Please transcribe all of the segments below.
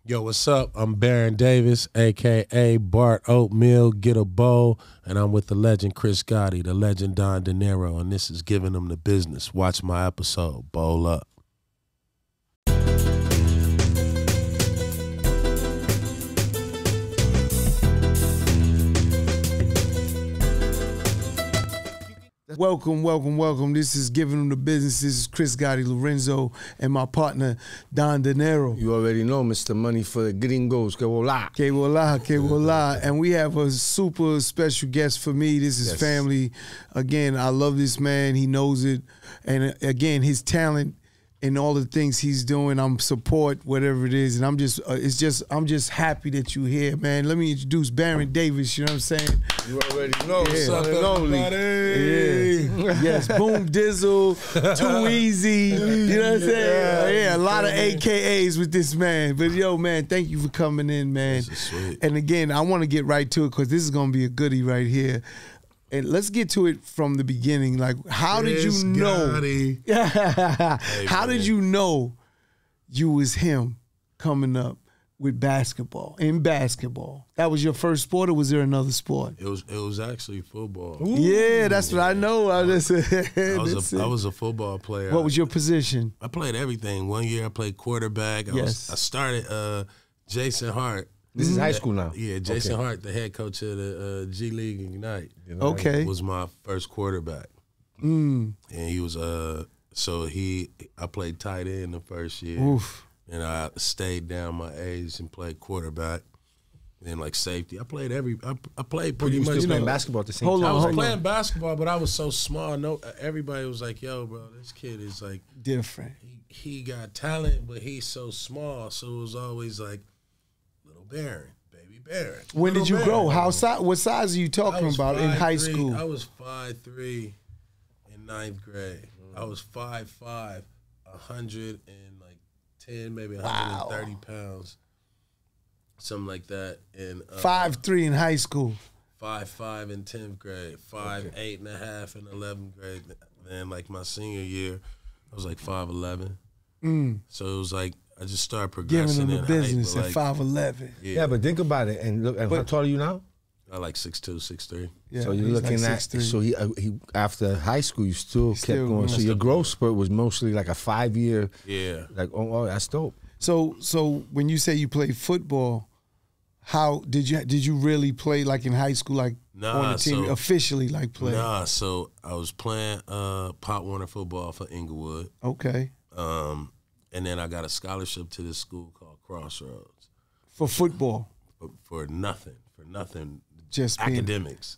Yo, what's up? I'm Baron Davis, a.k.a. Bart Oatmeal, Get a Bowl, and I'm with the legend Chris Gotti, the legend Don Dinero, and this is Giving Them the Business. Watch my episode. Bowl up. Welcome, welcome, welcome. This is Giving Them the Business. This is Chris Gotti, Lorenzo, and my partner, Don Dinero. You already know, Mr. Money for the Gringos. Que vola. Que vola, que vola. And we have a super special guest for me. This is family. Again, I love this man. He knows it. And again, his talent and all the things he's doing, I'm support whatever it is, and I'm just, I'm just happy that you're here, man. Let me introduce Baron Davis. You know what I'm saying? You already know, yeah. son and only. Yeah. Yes, Boom Dizzle, Too Easy. You know what I'm saying? Yeah, a lot of AKAs with this man. But yo, man, thank you for coming in, man. And again, I want to get right to it because this is gonna be a goodie right here. And let's get to it from the beginning. Like, how did you know? How did you know you was him coming up with basketball? In basketball, that was your first sport, or was there another sport? It was actually football. Ooh. Yeah, that's what I know. I was a football player. What was your position? I played everything. One year I played quarterback. I started Jason Hart. This is high school now. Yeah, Jason Hart, the head coach of the G League Ignite. Okay, was my first quarterback, and he was I played tight end the first year, and I stayed down my age and played quarterback, and like safety. I played pretty much. You still playing basketball at the same time? I was playing basketball, but I was so small. No, everybody was like, "Yo, bro, this kid is like different. He got talent, but he's so small." So it was always like, Baron, baby Baron. When did you grow? What size are you talking about in high school? I was 5'3" in 9th grade. I was 5'5", 110, maybe 130 pounds, something like that. And 5'3" in high school. 5'5" in 10th grade. 5'8" and a half in 11th grade. Then like my senior year, I was like 5'11". So it was like, I just started progressing. Giving Them the Business at 5'11". Yeah, but think about it. And look, how tall are you now? I like 6'2", 6'3". Yeah, so you're looking like at 6'3". So he after high school, you still kept going. So your growth spurt was mostly like a 5-year. Yeah. Like oh, that's dope. So when you say you played football, how did you really play like in high school, like on the team officially, like play? Nah, so I was playing Pop Warner football for Inglewood. Okay. And then I got a scholarship to this school called Crossroads. For football? For nothing. Just academics.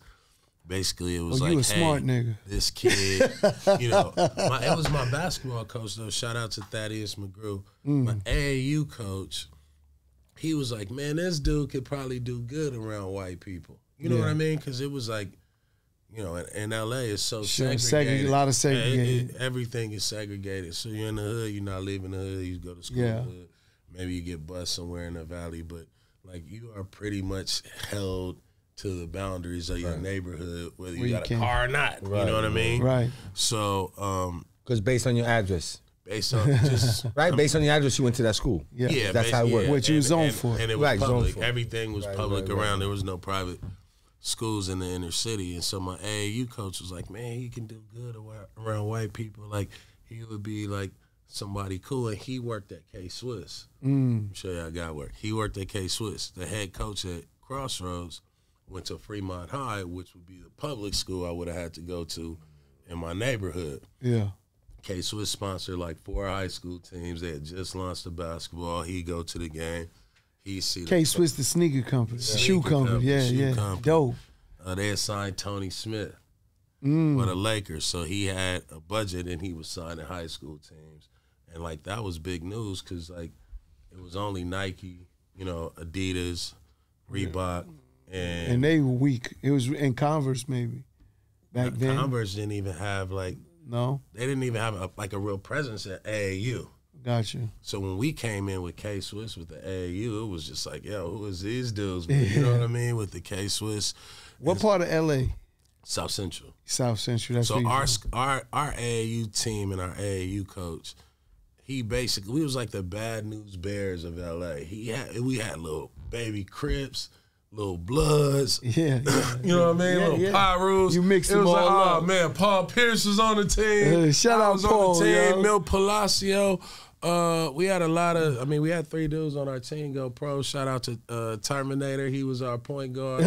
Basically, it was like, you a smart nigga. This kid, you know, it was my basketball coach, though. Shout out to Thaddeus McGrew. My AAU coach, he was like, man, this dude could probably do good around white people. You know what I mean? Because it was like, you know, in LA, it's so segregated. A lot of segregated. Everything is segregated. So you're in the hood, you're not leaving the hood, you go to school in the hood. Maybe you get bused somewhere in the valley, but like you are pretty much held to the boundaries of your neighborhood, whether you got a car or not. You know what I mean? Right. So, because based on your address. Based on just based on the address, you went to that school. Yeah, that's how it worked. What you was zoned for. And it was public. Everything was public around. There was no private schools in the inner city, and so my AAU coach was like, man, he can do good around white people. Like, he would be like somebody cool, and he worked at K-Swiss. I'm show you how God worked. He worked at K-Swiss. The head coach at Crossroads went to Fremont High, which would be the public school I would have had to go to in my neighborhood. Yeah. K-Swiss sponsored like 4 high school teams. They had just launched the basketball. He'd go to the game. K-Swiss, the sneaker company, shoe company. Yeah. Dope. They had signed Tony Smith for the Lakers, so he had a budget and he was signing high school teams, and like that was big news because like it was only Nike, you know, Adidas, Reebok, and they were weak. It was in Converse maybe back then. Converse didn't even have like they didn't even have a real presence at AAU. Gotcha. So when we came in with K-Swiss with the AAU, it was just like, yo, who is these dudes? You know what I mean? With the K-Swiss. What part of LA? South Central. South Central. That's so our AAU team and our AAU coach, we was like the bad news bears of LA. We had little baby Crips, little Bloods. Yeah. You know what I mean? Little Pyrus. You mix them all up. Oh man, Paul Pierce was on the team. Shout out on Paul, the team. yo. Milt Palazzio. We had we had 3 dudes on our team go pro. Shout out to Terminator. He was our point guard.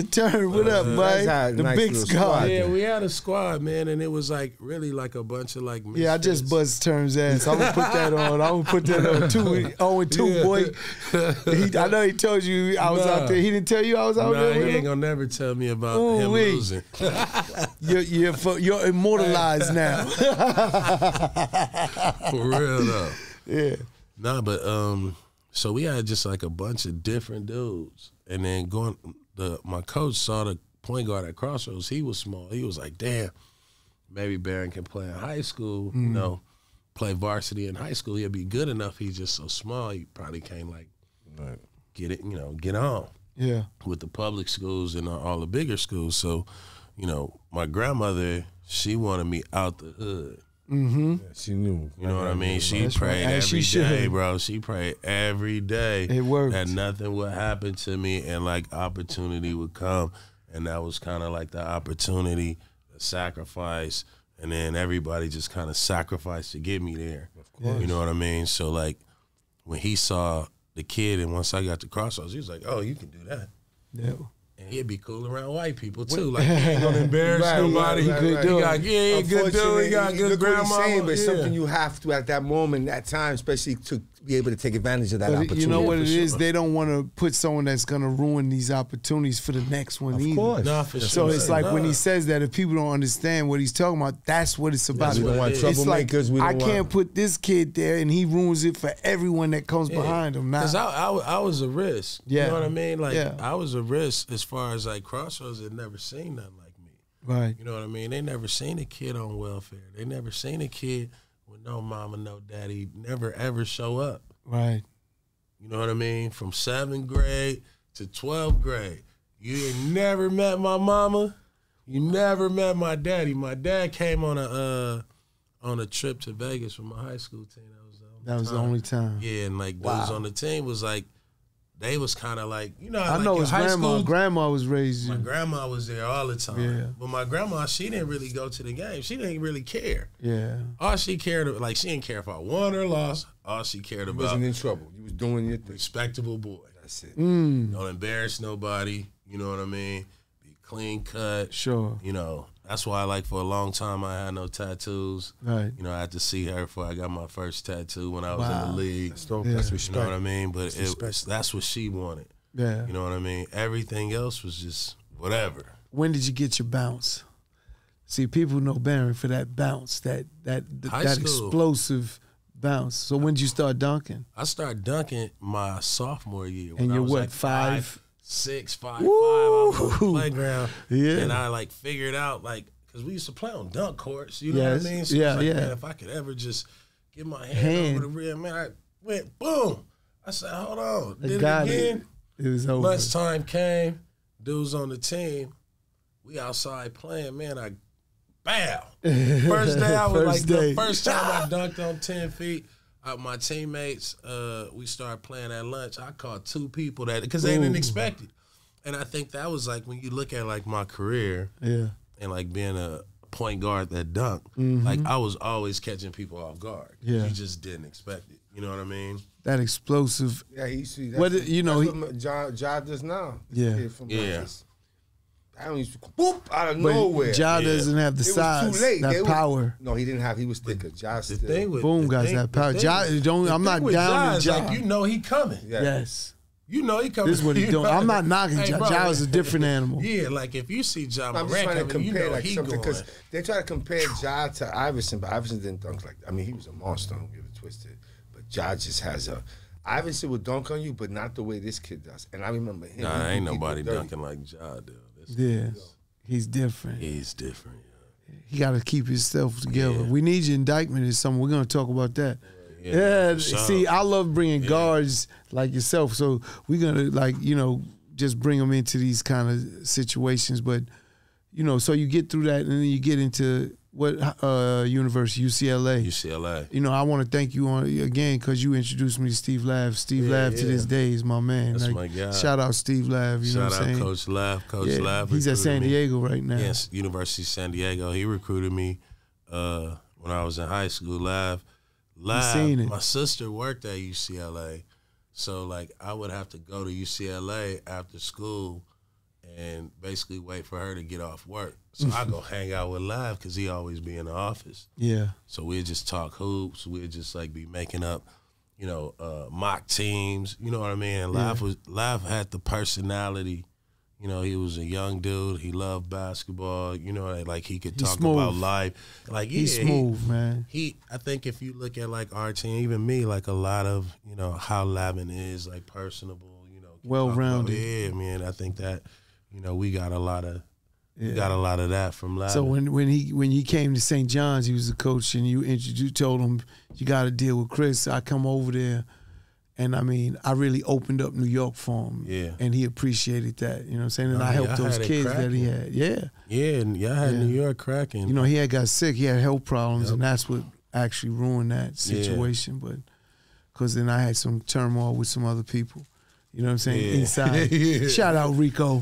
Turn, what up, man? The nice big squad. Yeah, we had a squad, man, and it was like really like a bunch of like misfits. Yeah, I just buzzed Term's ass. I'm gonna put that on. I'm gonna put that on 2-2, boy. I know he told you I was out there. He didn't tell you I was out there with he him? ain't gonna never tell me about him losing. You're immortalized now. For real though. Yeah. Nah, but so we had just like a bunch of different dudes, and then my coach saw the point guard at Crossroads. He was small. He was like, "Damn, maybe Barron can play in high school. You know, play varsity in high school. He'll be good enough. He's just so small. He probably can't like get it. You know, get on with the public schools and all the bigger schools." So, you know, my grandmother, she wanted me out the hood. Mm-hmm. Yeah, she knew. You know what I mean? She prayed every day, bro. She prayed every day. It worked. That nothing would happen to me and like opportunity would come. And that was kind of like the opportunity, the sacrifice. And then everybody just kind of sacrificed to get me there. Of course. You know what I mean? So like when he saw the kid and once I got to Crossroads, he was like, "Oh, you can do that." Yeah. And he'd be cool around white people too. Like he ain't gonna embarrass nobody. He good dude. He got good dude. He got good grandma. But it's something you have to at that moment, that time, especially to be able to take advantage of that opportunity. You know what it is? They don't want to put someone that's going to ruin these opportunities for the next one either. Of course. Nah, for so sure. it's like when he says that, if people don't understand what he's talking about, that's what it's about. We don't want troublemakers. It's like, I can't put this kid there and he ruins it for everyone that comes behind him. Because I was a risk. Yeah. You know what I mean? Like I was a risk as far as like Crossroads had never seen nothing like me. Right. You know what I mean? They never seen a kid on welfare. They never seen a kid with no mama, no daddy, never ever show up. Right. You know what I mean? From 7th grade to 12th grade. You ain't never met my mama. You never met my daddy. My dad came on a trip to Vegas with my high school team. That was the only time. Yeah, and like those on the team was like, they was kind of like, you know, I know his grandma. Grandma was raised. My grandma was there all the time. Yeah. But my grandma, she didn't really go to the game. She didn't really care. Yeah. All she cared about, like she didn't care if I won or lost. All she cared about. You wasn't in trouble. You was doing your thing. Respectable boy. That's it. Don't embarrass nobody. You know what I mean? Be clean cut. Sure. You know, that's why like for a long time I had no tattoos. Right. You know, I had to see her before I got my first tattoo when I was in the league. That's dope. That's respect. You know what I mean? But that's what she wanted. Yeah. You know what I mean? Everything else was just whatever. When did you get your bounce? See, people know Barron for that bounce, that explosive bounce. So when did you start dunking? I started dunking my sophomore year. And you're what, like 5'6", 5'5". I was on the playground. Yeah. And I like figured out like, because we used to play on dunk courts. You know what I mean? So yeah, it's like, yeah. man, if I could ever just get my hand over the rim, man, I went boom. I said, hold on. Did it again. It was over. Lunchtime came. Dudes on the team. We outside playing. Man, bow. First day I was the first time I dunked on 10 feet. My teammates, we started playing at lunch. I caught 2 people because they didn't expect it. And I think that was like when you look at like my career and like being a point guard that dunked, like I was always catching people off guard. Yeah. You just didn't expect it. You know what I mean? That explosive. Yeah, he see that. What you know? What Ja does now. Yeah. I don't used to boop out of nowhere. Ja doesn't have the size, was too late. that power. No, he didn't have. He was thicker. Ja still. Boom got that power. I'm not down with Ja. Like, you know he coming. Yeah. Yes. You know he coming. This is what he doing. I'm not knocking Ja. Bro, Ja is a different animal. Yeah, like if you see Ja I'm just trying to compare you know like he something going. because they try to compare Ja to Iverson, but Iverson didn't dunk like that. I mean, he was a monster. Don't get it twisted. But Ja just has a. Iverson would dunk on you, but not the way this kid does. And I remember him. Nah, ain't nobody dunking like Ja, dude. Yeah, he's different. He's different. He got to keep himself together. Yeah. We need your indictment is something. We're going to talk about that. Yeah. See, I love bringing guards like yourself. So we're going to, like, you know, just bring them into these kind of situations. But, you know, so you get through that and then you get into What university? UCLA. UCLA. You know, I want to thank you again because you introduced me to Steve Lav. Steve Lav to this day is my man. That's like, my guy. Shout out Steve Lav. You know what I'm saying? Coach Lav. Coach Lav. He's at San Diego right now. Yes, University of San Diego. He recruited me when I was in high school. Lav, my sister worked at UCLA. So, like, I would have to go to UCLA after school and basically wait for her to get off work. So I go hang out with Live because he always be in the office. Yeah. So we'd just talk hoops. We'd just like be making up, you know, mock teams. You know what I mean? Live had the personality. You know, he was a young dude. He loved basketball. You know, like he could talk about life. Like he's smooth, man. I think if you look at like our team, even me, like a lot of, you know, how Lavin is, like personable, you know, well-rounded. Yeah, man. I think that, you know, we got a lot of that from Lavin. So when he came to St. John's, he was the coach, and you told him you got to deal with Chris. I come over there, and I mean, I really opened up New York for him. Yeah, and he appreciated that. You know what I'm saying? And I helped those kids that he had. Yeah, I had New York cracking. You know, he had got sick. He had health problems, and that's what actually ruined that situation. But because then I had some turmoil with some other people. You know what I'm saying? Inside. Shout out Rico.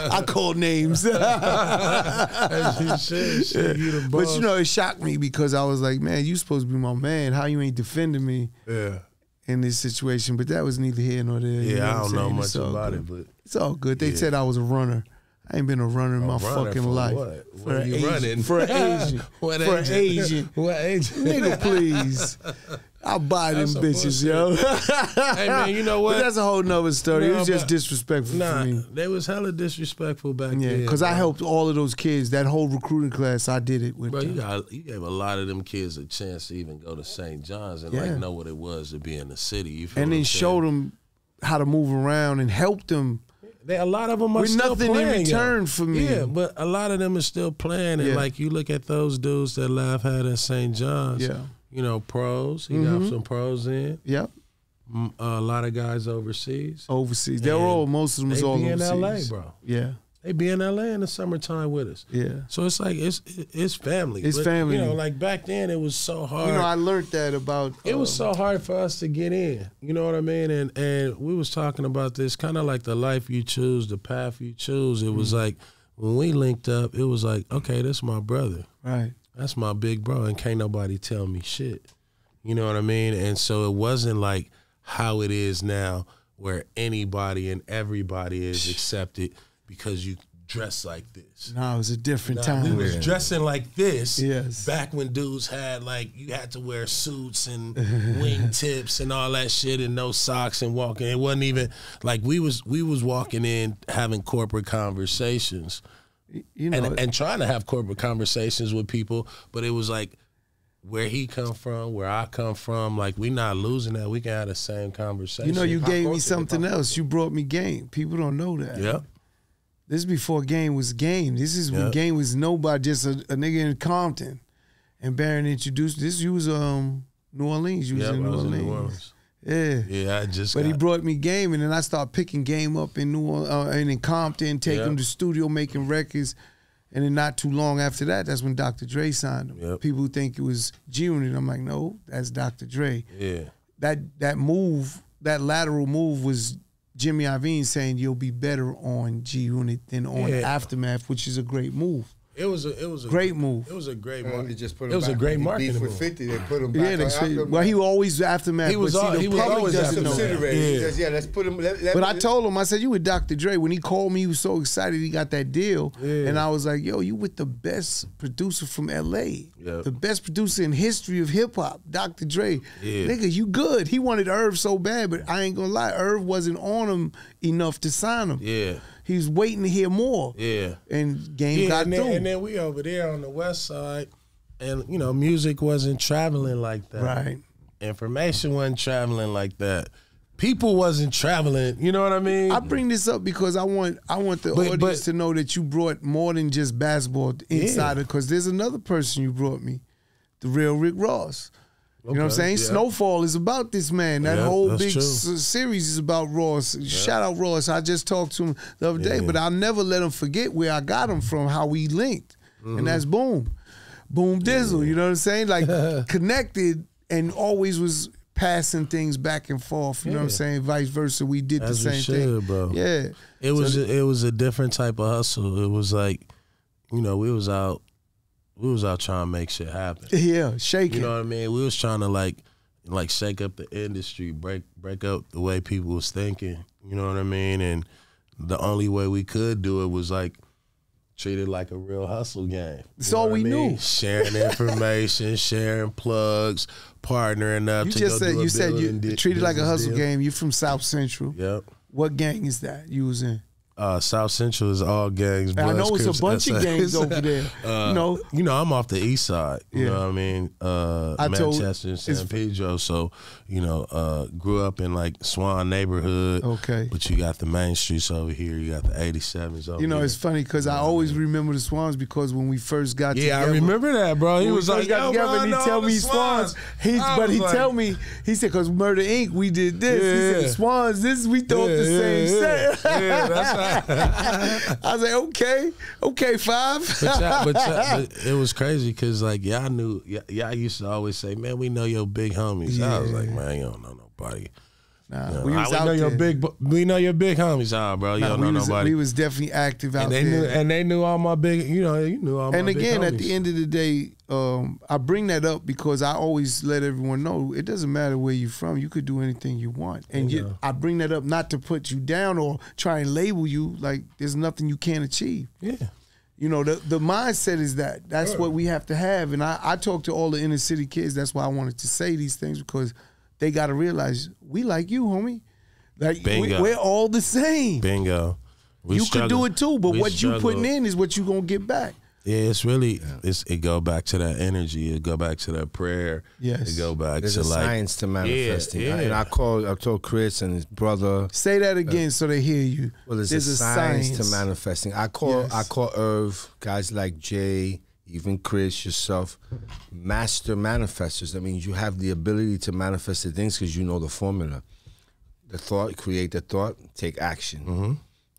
I called names. But you know, it shocked me because I was like, man, you supposed to be my man. How you ain't defending me in this situation? But that was neither here nor there. Yeah, you know I don't know much about it, but it's all good. They said I was a runner. I ain't been a runner in my fucking life. What? For an Asian. For an Asian. What Asian? Nigga, please. I'll buy them bitches, yo. Hey, man, you know what? But that's a whole nother story. It was just disrespectful for me. They was hella disrespectful back then. Yeah, because I helped all of those kids. That whole recruiting class, I did it with them. You gave a lot of them kids a chance to even go to St. John's and like know what it was to be in the city. You feel and then showed them how to move around and helped them. A lot of them are still playing. With nothing in return for me. Yeah, but a lot of them are still playing. And like you look at those dudes that Lav had at St. John's. Yeah. You know, pros. He got some pros in. Yep. A lot of guys overseas. They're all, most of them was all overseas. They be in L.A., bro. Yeah. They be in L.A. in the summertime with us. Yeah. So it's like, it's family. It's family. You know, like back then it was so hard. You know, I learned that about... it was so hard for us to get in. You know what I mean? And we was talking about this, kind of like the life you choose, the path you choose. It was like, when we linked up, it was like, okay, this is my brother. Right. That's my big bro, and can't nobody tell me shit. You know what I mean? And so it wasn't like how it is now where anybody and everybody is accepted because you dress like this. No, it was a different time. We was dressing like this yes. back when dudes had, like, you had to wear suits and wing tips and all that shit and no socks and walking. It wasn't even, like, we was walking in having corporate conversations. You know, and trying to have corporate conversations with people, but it was like where he come from, where I come from, like we not losing that. We can have the same conversation. You know, you gave me something else. You brought me game. People don't know that. Yep. This is before game was game. This is when game was nobody, just a nigga in Compton. And Barron introduced this. You was New Orleans. You was in New Orleans. Yeah. Yeah, But he brought me game, and then I started picking game up in New Orleans and in Compton, taking him to studio, making records. And then not too long after that, that's when Dr. Dre signed him. Yep. People think it was G-Unit. I'm like, no, that's Dr. Dre. Yeah. That move, that lateral move was Jimmy Iovine saying you'll be better on G-Unit than on Aftermath, which is a great move. It was a great move. It was a great move. It was a great marketing move. 50, they put him back. Well, he always Aftermath. He was always Aftermath. Yeah, let's put him. But I told him, I said, you with Dr. Dre. When he called me, he was so excited he got that deal. Yeah. And I was like, yo, you with the best producer from L.A. Yep. The best producer in history of hip-hop, Dr. Dre. Yeah. Nigga, you good. He wanted Irv so bad, but I ain't gonna lie, Irv wasn't on him enough to sign him. Yeah. He was waiting to hear more. Yeah. And game got through. And then we over there on the west side, and, you know, music wasn't traveling like that. Right. Information wasn't traveling like that. People wasn't traveling, you know what I mean? I bring this up because I want the audience to know that you brought more than just basketball inside it, because there's another person you brought me, the real Rick Ross. You know what I'm saying? Yeah. Snowfall is about this man. That whole big series is about Ross. Yeah. Shout out Ross. I just talked to him the other day, but I'll never let him forget where I got him from, how we linked. And that's Boom. Boom Dizzle, you know what I'm saying? Like connected and always was passing things back and forth, you know what I'm saying? Vice versa, we did the same thing. Bro. Yeah. It was a different type of hustle. It was like, you know, we was out trying to make shit happen. Yeah, shaking. You know what I mean? We was trying to like shake up the industry, break up the way people was thinking. You know what I mean? And the only way we could do it was like treat it like a real hustle game. That's all we knew. Sharing information, sharing plugs, partnering up. You said you treat it like a hustle game. You from South Central. Yep. What gang is that you was in? South Central is all gangs. I know it's a bunch of gangs over there. You know, I'm off the east side. You know what I mean? Manchester and San Pedro. So, you know, grew up in like Swan neighborhood. Okay. But you got the main streets over here. You got the 87s over here. You know, it's funny because I always remember the Swans because when we first got together. Yeah, I remember that, bro. He was like, got together and he tell me Swans. Tell me, he said, because Murder Inc., we did this. He said, Swans, we thought the same set. Yeah, that's right. I was like, okay, five. but it was crazy because like y'all used to always say, man, we know your big homies. Yeah. I was like, man, you don't know nobody. Nah, we know your big homies, bro. You don't know nobody. We was definitely active out there. And they knew all my big, you knew all my big homies. And again, at the end of the day, I bring that up because I always let everyone know it doesn't matter where you're from. You could do anything you want. And I bring that up not to put you down or try and label you like there's nothing you can't achieve. Yeah. You know, the mindset is that's what we have to have. And I talk to all the inner city kids. That's why I wanted to say these things because they got to realize we like you, homie. Like we're all the same. Bingo. You could do it too, but what you putting in is what you gonna get back. Yeah, it's really it go back to that energy. It go back to that prayer. Yes, it go back There's to a like science to manifesting. Yeah. And I told Chris and his brother. Say that again so they hear you. Well, there's a science to manifesting. I call Irv, guys like Jay, even Chris, yourself, master manifestors. That means you have the ability to manifest the things because you know the formula. The thought, create the thought, take action. Mm-hmm.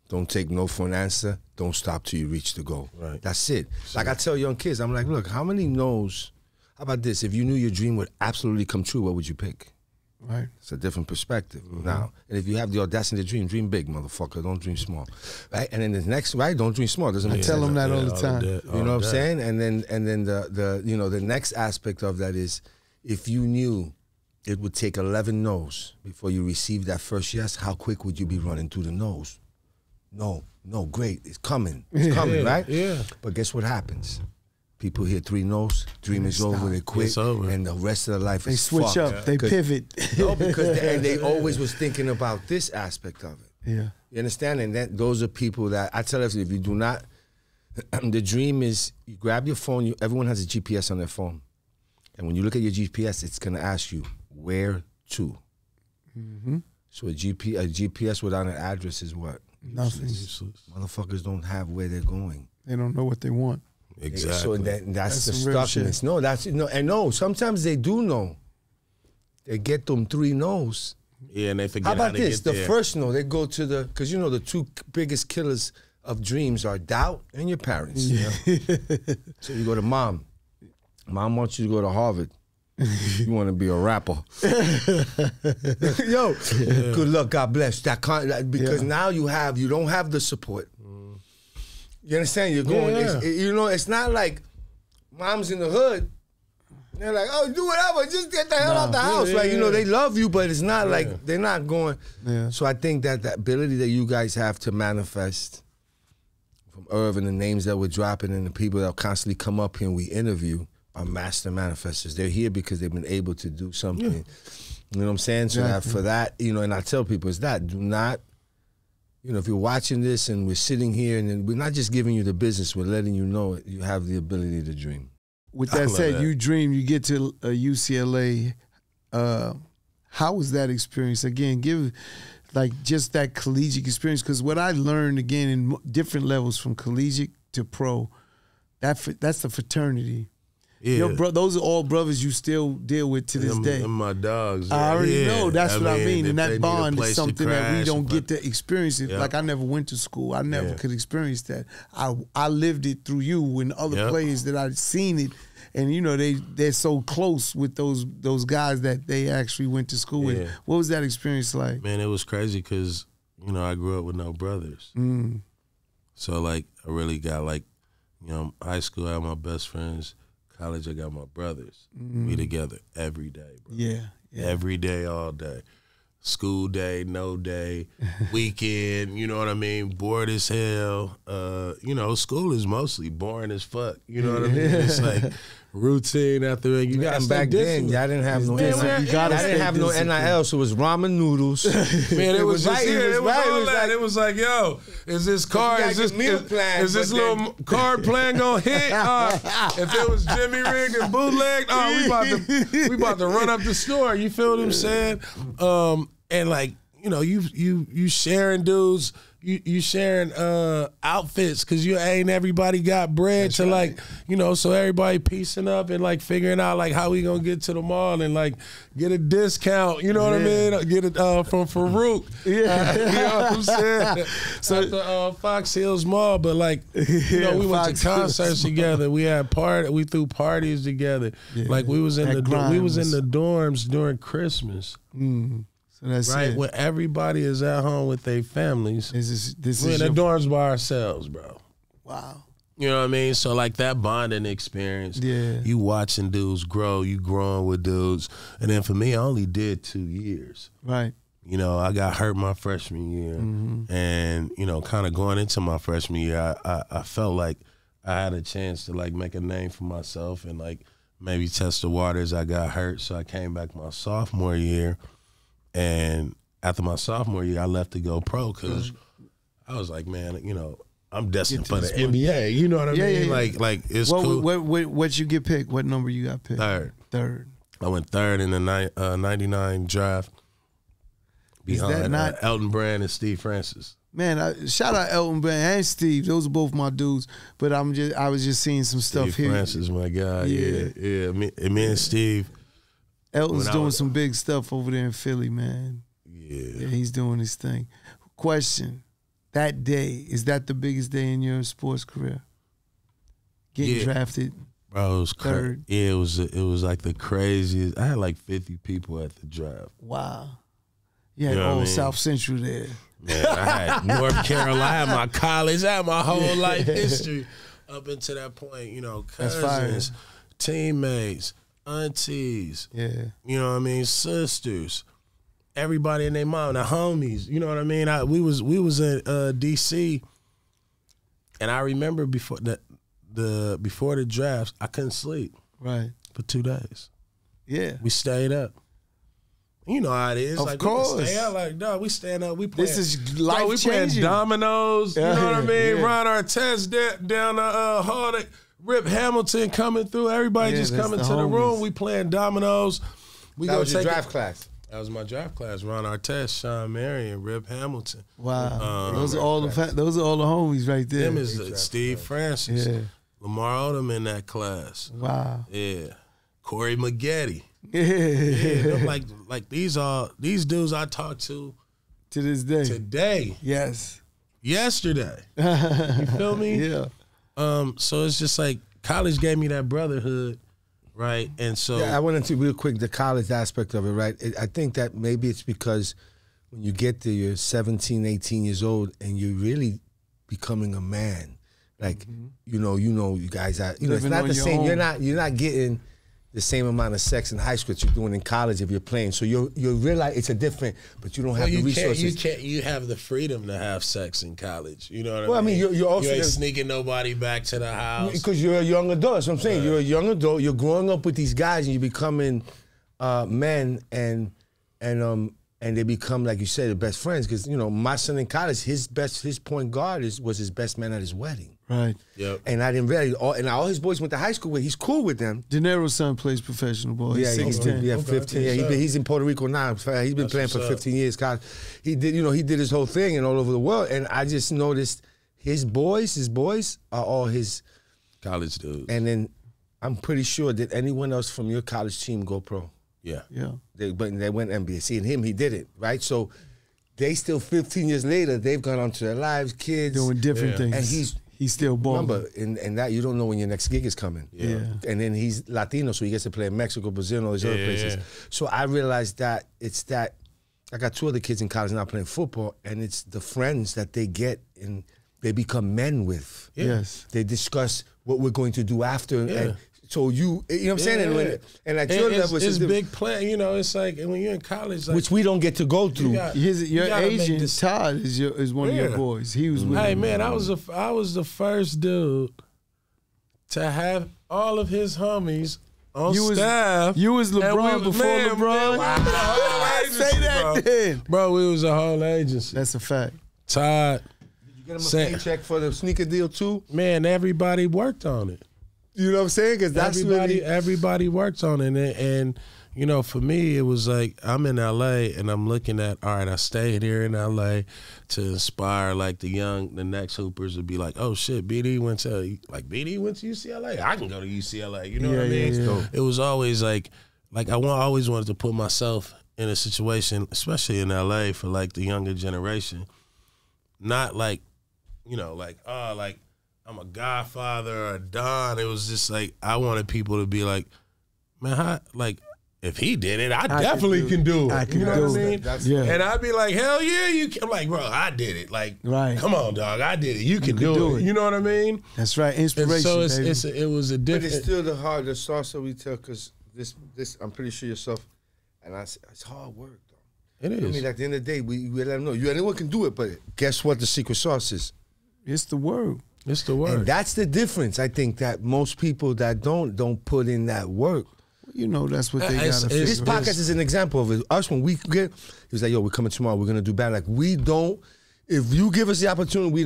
Don't take no for an answer. Don't stop till you reach the goal. Right. That's it. Like I tell young kids, I'm like, look, how many no's? How about this? If you knew your dream would absolutely come true, what would you pick? Right. It's a different perspective. Now, and if you have the audacity to dream big, motherfucker. Don't dream small. Right? And then the next, don't dream small. Doesn't I tell them that all the time. You know what I'm saying? And then the next aspect of that is if you knew it would take 11 no's before you receive that first yes, how quick would you be running through the no's? No, great. It's coming. It's coming, right? Yeah. But guess what happens? People hear 3 no's, dream is over, they quit, and the rest of their life is fucked. They switch up, they pivot. No, because they always was thinking about this aspect of it. Yeah. You understand? And those are people that, I tell everyone, if you do not, the dream is, you grab your phone, everyone has a GPS on their phone. And when you look at your GPS, it's going to ask you, where to? Mm-hmm. So a GPS without an address is what? Nothing. Useless. Motherfuckers don't have where they're going. They don't know what they want. Exactly. So that's the stuckness. No, sometimes they do know. They get them 3 no's. Yeah, and they forget how about to this? Get the there. first no, they go to because the 2 biggest killers of dreams are doubt and your parents. You know? So you go to mom. Mom wants you to go to Harvard. You want to be a rapper. Yo, good luck, God bless. Because now you don't have the support. You understand? You're going, it's not like mom's in the hood. They're like, oh, do whatever, just get the hell out the house. They love you, but it's not like they're not going. Yeah. So I think that the ability that you guys have to manifest from Irv and the names that we're dropping and the people that constantly come up here and we interview are master manifestors. They're here because they've been able to do something. You know what I'm saying? So that for that, and I tell people is that do not, if you're watching this and we're sitting here and we're not just giving you the business, we're letting you know you have the ability to dream. With that said, you dream, you get to UCLA. How was that experience? Again, give just that collegiate experience, because what I learned again in different levels from collegiate to pro, that's the fraternity. Yeah. Those are all brothers you still deal with to this day. And my dogs. I already know. That's what I mean. And that if bond is something that we don't get to to experience it. Like, I never went to school. I never could experience that. I lived it through you and other players that I'd seen it. And, you know, they're so close with those guys that they actually went to school with. What was that experience like? Man, it was crazy because, you know, I grew up with no brothers. So, like, I really got, like, you know, high school, I had my best friends. College, I got my brothers. We together every day, bro. Yeah. Every day, all day. School day, no day, weekend, you know what I mean? Bored as hell. You know, school is mostly boring as fuck. You know what I mean? It's like routine after it. You got back then, y'all didn't have no NIL, so it was ramen noodles. Man, it was just it was like, yo, is this card, is this little card plan gonna hit? If it was Jimmy rigged and bootlegged, we about to run up the store. You feel what I'm saying? And like, you know, you sharing dudes, you sharing outfits because you ain't everybody got bread. That's to right. Like, you know, so everybody piecing up and like figuring out like how we gonna get to the mall and like get a discount. You know what I mean? Get it from Farouk. You know what I'm saying? So at the Fox Hills Mall, but like, you know, we went to concerts together. We had we threw parties together. Like we was in the dorms during Christmas. That's right, it. when everybody is at home with their families, we're in the dorms by ourselves, bro. Wow. You know what I mean? So like that bonding experience, you watching dudes grow, you growing with dudes. And then for me, I only did 2 years. Right. You know, I got hurt my freshman year. And, you know, kind of going into my freshman year, I felt like I had a chance to like make a name for myself and like maybe test the waters. I got hurt, so I came back my sophomore year. And after my sophomore year, I left to go pro because I was like, man, you know, I'm destined for the NBA. You know what I mean? Yeah. Like it's cool. What you get picked? What number you got picked? Third. I went third in the 99 draft behind Elton Brand and Steve Francis. Man, shout out Elton Brand and Steve. Those are both my dudes. But I was just seeing some stuff Steve here. Francis, my guy. Yeah. Me and Steve. Elton's doing some big stuff over there in Philly, man. Yeah, he's doing his thing. Question: that day, is that the biggest day in your sports career? Getting drafted, bro. It was third. Yeah, it was like the craziest. I had like 50 people at the draft. Wow. You had all South Central there. Man, I had North Carolina, I had my college, I had my whole life history up until that point. You know, cousins, teammates, aunties, you know what I mean, sisters, everybody and their mom, the homies, you know what I mean. We was in DC, and I remember before the drafts, I couldn't sleep for 2 days. Yeah, we stayed up. You know how it is. Of course. We stay out like, dog, we stand up. We play. This is life we changing. Playing dominoes. You know what I mean? Ron Artest down the hall. Rip Hamilton coming through. Everybody just coming to the room. We playing dominoes. That was your draft class. That was my draft class. Ron Artest, Sean Marion, Rip Hamilton. Wow. Those are all the homies right there. Them is Steve Francis. Lamar Odom in that class. Wow. Yeah. Corey Maggette. Yeah. Like these dudes I talked to this day. Today. Yes. Yesterday. You feel me? Yeah. So it's just like college gave me that brotherhood, right? And so I went into real quick the college aspect of it, right? I think that maybe it's because when you get there, you're 17, 18 years old, and you're really becoming a man. Like you guys are. You know, it's not the same. You're not getting the same amount of sex in high school that you're doing in college if you're playing. So you realize it's a different, but you don't have the resources. You have the freedom to have sex in college. You know what I mean? Well, I mean, you're also you ain't sneaking nobody back to the house because you're a young adult. That's what I'm saying. You're a young adult. You're growing up with these guys, and you're becoming men, and they become, like you said, the best friends. Because my son in college, his point guard was his best man at his wedding. Right. Yep. And I didn't realize all his boys went to high school with. He's cool with them. Dinero's son plays professional ball. He's 16. Yeah, 15. Yeah, he's in Puerto Rico now. He's been playing for 15 years. God, he did his whole thing and all over the world. And I just noticed his boys are all his college dudes. And then I'm pretty sure, did anyone else from your college team go pro? Yeah. They went NBA. Seeing him, he did it, right? So they still 15 years later, they've gone on to their lives, kids. Doing different things. And he's still balling. Remember, and that you don't know when your next gig is coming. Yeah. And then he's Latino, so he gets to play in Mexico, Brazil, and all these other places. So I realized that it's that, I got 2 other kids in college now playing football, and it's the friends that they get and they become men with. Yes. They discuss what we're going to do after. And so you know what I'm saying? And at your level, it's big plan. You know, it's like when you're in college, like, which we don't get to go through. Your agent Todd is one of your boys. He was with Hey him. man, I was the first dude to have all of his homies on staff. You was LeBron before LeBron. Say that then, bro. It was a whole agency. That's a fact. Todd. Did you get him a paycheck for the sneaker deal too? Man, everybody worked on it. You know what I'm saying? Because that's everybody works on it, and you know, for me, it was like I'm in LA and I'm looking at, all right, I stayed here in LA to inspire like the next hoopers to be like, oh shit, BD went to UCLA. I can go to UCLA. You know what I mean? Yeah. It was always like always wanted to put myself in a situation, especially in LA, for like the younger generation, not like, you know, like I'm a Godfather or a Don. It was just like I wanted people to be like, man, if he did it, I definitely can do it. You know what I mean? And I'd be like, hell yeah, you can. I'm like, bro, I did it. Like, come on, dog, I did it. You can do it. You know what I mean? That's right. Inspiration. And so it was a different. But it's still the sauce that we tell, because this I'm pretty sure yourself, and it's hard work though. It is. I mean, at the end of the day, we let them know anyone can do it, but guess what? The secret sauce is. It's the word. It's the word. And that's the difference. I think that most people that don't put in that work. You know, that's what they got to figure. This podcast is an example of it. Us, when we get, he was like, yo, we're coming tomorrow, we're going to do bad. Like, we don't, if you give us the opportunity,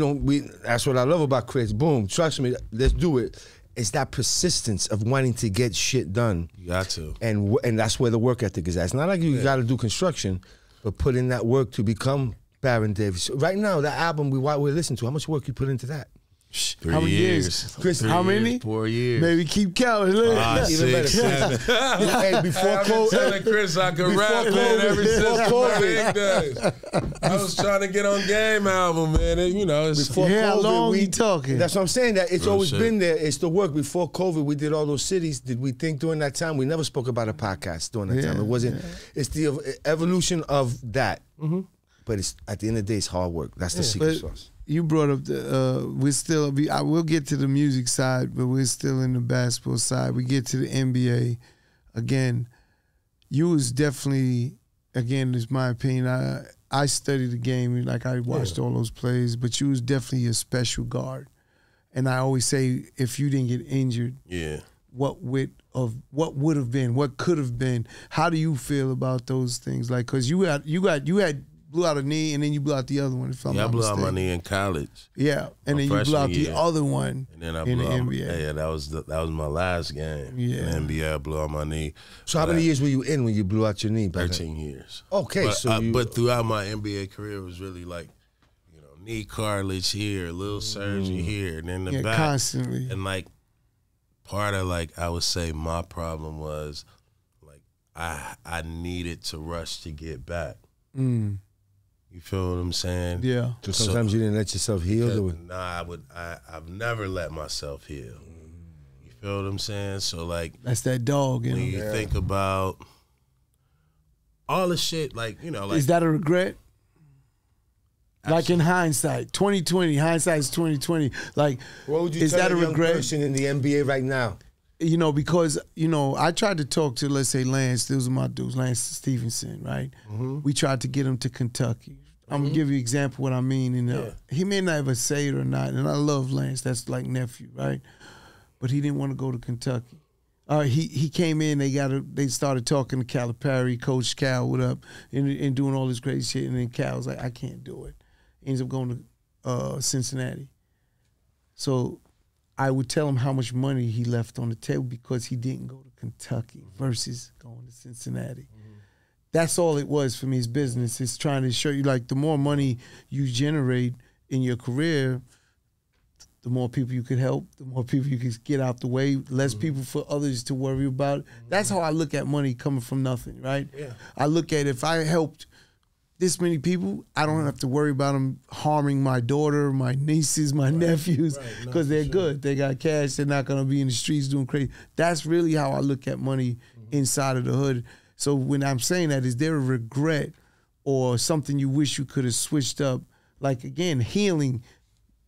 that's what I love about Chris. Boom, trust me, let's do it. It's that persistence of wanting to get shit done. You got to. And that's where the work ethic is at. It's not like you got to do construction, but put in that work to become Baron Davis. Right now, that album we're listening to, how much work you put into that? 3 how many years? Chris, how many? 4 years. Maybe keep counting. Even better. Hey, before COVID, telling Chris I could rap, man, ever since my big days. I was trying to get on Game album, man. And, you know, it's before COVID, how long we talking? That's what I'm saying. That it's always been there. It's the work. Before COVID, we did all those cities. Did we think during that time? We never spoke about a podcast during that time. It wasn't. It's the evolution of that. Mm-hmm. But it's at the end of the day, it's hard work. That's the secret sauce. You brought up I will get to the music side, but we're still in the basketball side. We get to the NBA. Again, you was definitely, it's my opinion, I studied the game, like I watched all those plays, but you was definitely a special guard. And I always say, if you didn't get injured, what would have been, what could have been? How do you feel about those things? Like, because you had blew out a knee, and then you blew out the other one. If I'm not blew mistaken. out my knee in college. Yeah, and then you blew out the other one, and then I in blew the out NBA. Yeah, that was my last game. Yeah, in the NBA, I blew out my knee. So how many years were you in when you blew out your knee? 13 years. Okay, but throughout my NBA career, it was really like, you know, knee cartilage here, little surgery here, and then the back constantly. And like part of like I would say my problem was like I needed to rush to get back. Mm. You feel what I'm saying? Yeah. So sometimes you didn't let yourself heal? Nah, I've never let myself heal. You feel what I'm saying? So like that's that dog, when you think about all the shit, like, you know, like, is that a regret? Absolutely. Like in hindsight, 2020, hindsight is 2020. Like, what would you is tell that a young regret person in the NBA right now? You know, because, you know, I tried to talk to, let's say, Lance. Those are my dudes, Lance Stevenson, right? Mm-hmm. We tried to get him to Kentucky. I'm going to give you an example of what I mean. And he may not ever say it or not, and I love Lance. That's like nephew, right? But he didn't want to go to Kentucky. He came in, they started talking to Calipari, Coach Cal, what up, and doing all this crazy shit. And then Cal was like, I can't do it. He ends up going to Cincinnati. So I would tell him how much money he left on the table because he didn't go to Kentucky versus going to Cincinnati. Mm-hmm. That's all it was for me. It's business. It's trying to show you, like, the more money you generate in your career, the more people you could help, the more people you could get out the way, less people for others to worry about. That's how I look at money coming from nothing, right? Yeah. I look at if I helped this many people, I don't have to worry about them harming my daughter, my nieces, my nephews, because they're good. They got cash. They're not going to be in the streets doing crazy. That's really how I look at money inside of the hood. So when I'm saying that, is there a regret or something you wish you could have switched up? Like, again, healing,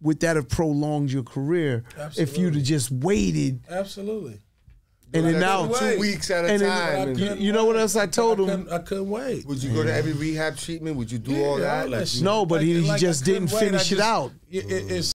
would that have prolonged your career if you'd have just waited? Absolutely. And then now 2 weeks at a time. You know what else I told him? I couldn't wait. Would you go to every rehab treatment? Would you do all that? No, but he just didn't finish it out. It's